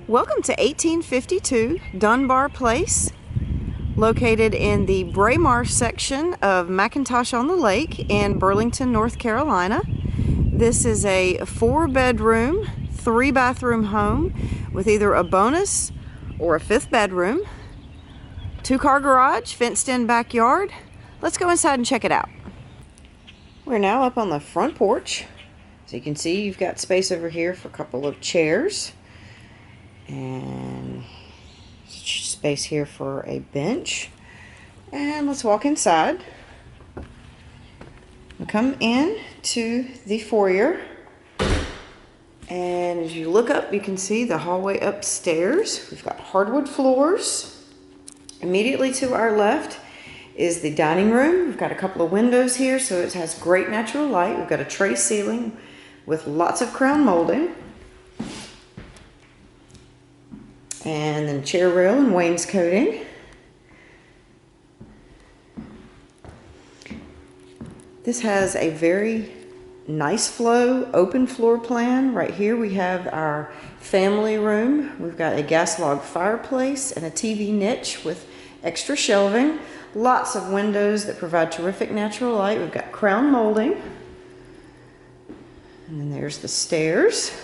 Welcome to 1852 Dunbar Place, located in the Braemar section of Mackintosh on the Lake in Burlington, North Carolina. This is a 4-bedroom, 3-bathroom home with either a bonus or a 5th bedroom, 2-car garage, fenced-in backyard. Let's go inside and check it out. We're now up on the front porch. So you can see you've got space over here for a couple of chairs. And space here for a bench. And let's walk inside. We'll come in to the foyer. And as you look up, you can see the hallway upstairs. We've got hardwood floors. Immediately to our left is the dining room. We've got a couple of windows here, so it has great natural light. We've got a tray ceiling with lots of crown molding. And then chair rail and wainscoting. This has a very nice flow, open floor plan. Right here we have our family room. We've got a gas log fireplace and a TV niche with extra shelving. Lots of windows that provide terrific natural light. We've got crown molding. And then there's the stairs.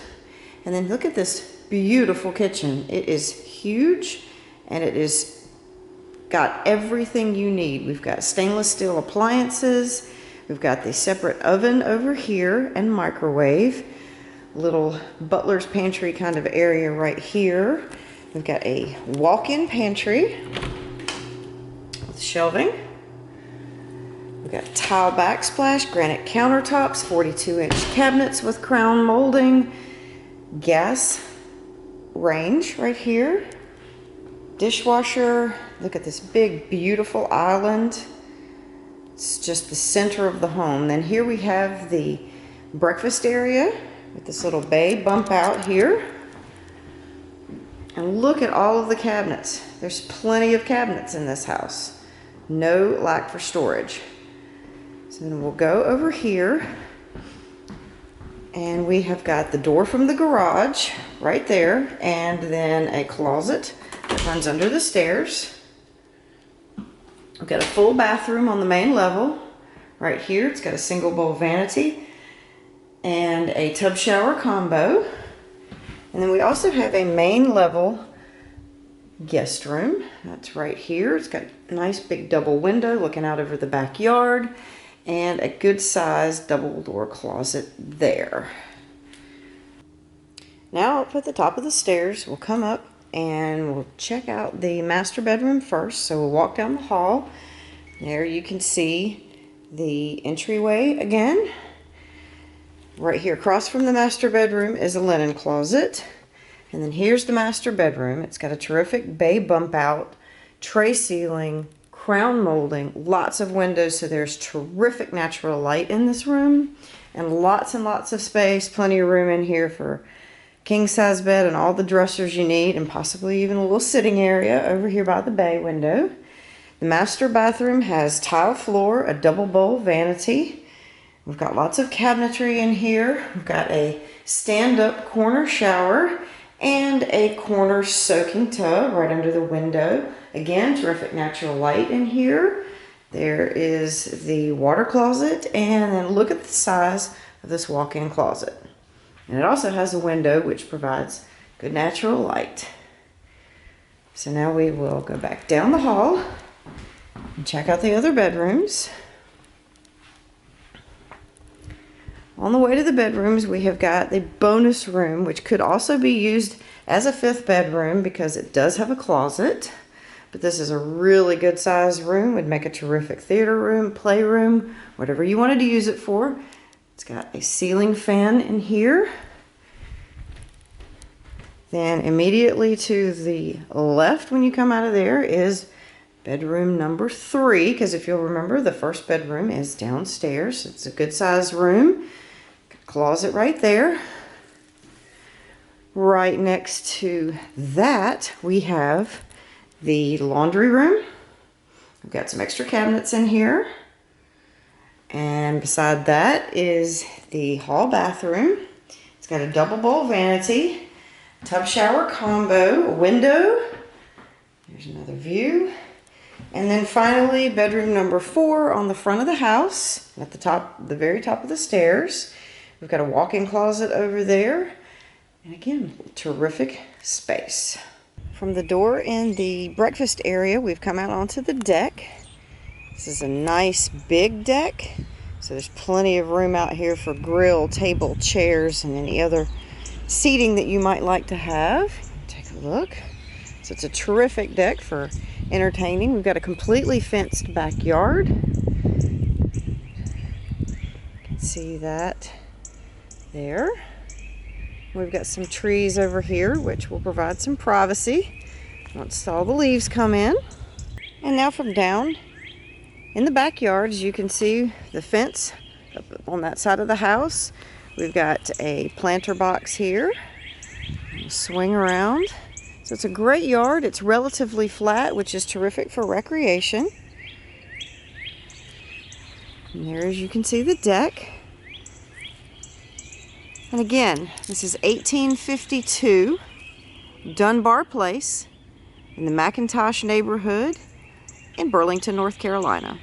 And then look at this beautiful kitchen. It is huge and it is got everything you need. We've got stainless steel appliances. We've got the separate oven over here and microwave. Little butler's pantry kind of area right here. We've got a walk-in pantry with shelving. We've got tile backsplash, granite countertops, 42-inch cabinets with crown molding, gas range right here, dishwasher. Look at this big beautiful island. It's just the center of the home. Then here we have the breakfast area with this little bay bump out here. And look at all of the cabinets. There's plenty of cabinets in this house. No lack for storage. So then we'll go over here. And we have got the door from the garage right there, and then a closet that runs under the stairs. We've got a full bathroom on the main level. Right here, it's got a single bowl vanity and a tub shower combo. And then we also have a main level guest room. That's right here. It's got a nice big double window looking out over the backyard. And a good sized double door closet there. Now up at the top of the stairs, we'll come up and we'll check out the master bedroom first. So we'll walk down the hall. There you can see the entryway again. Right here across from the master bedroom is a linen closet. And then here's the master bedroom. It's got a terrific bay bump out, tray ceiling, crown molding, lots of windows, so there's terrific natural light in this room, and lots of space, plenty of room in here for king size bed and all the dressers you need, and possibly even a little sitting area over here by the bay window. The master bathroom has tile floor, a double bowl vanity. We've got lots of cabinetry in here. We've got a stand-up corner shower and a corner soaking tub right under the window. Again, terrific natural light in here. There is the water closet, and then look at the size of this walk-in closet. And it also has a window which provides good natural light. So now we will go back down the hall and check out the other bedrooms. On the way to the bedrooms, we have got the bonus room, which could also be used as a 5th bedroom because it does have a closet. But this is a really good sized room. Would make a terrific theater room, playroom, whatever you wanted to use it for. It's got a ceiling fan in here. Then immediately to the left when you come out of there is bedroom number 3, because if you'll remember, the first bedroom is downstairs. It's a good sized room. Closet right there. Right next to that, we have the laundry room. We've got some extra cabinets in here. And beside that is the hall bathroom. It's got a double bowl vanity, Tub shower combo, a window. There's another view. And then finally, bedroom number 4 on the front of the house, at the very top of the stairs. We've got a walk-in closet over there. And again, terrific space. From the door in the breakfast area, we've come out onto the deck. This is a nice big deck. So there's plenty of room out here for grill, table, chairs, and any other seating that you might like to have. Take a look. So it's a terrific deck for entertaining. We've got a completely fenced backyard. You can see that there. We've got some trees over here, which will provide some privacy once all the leaves come in. And now from down in the backyard, as you can see the fence up on that side of the house. We've got a planter box here. We'll swing around. So it's a great yard. It's relatively flat, which is terrific for recreation. And there, as you can see, the deck. And again, this is 1852 Dunbar Place in the Mackintosh neighborhood in Burlington, North Carolina.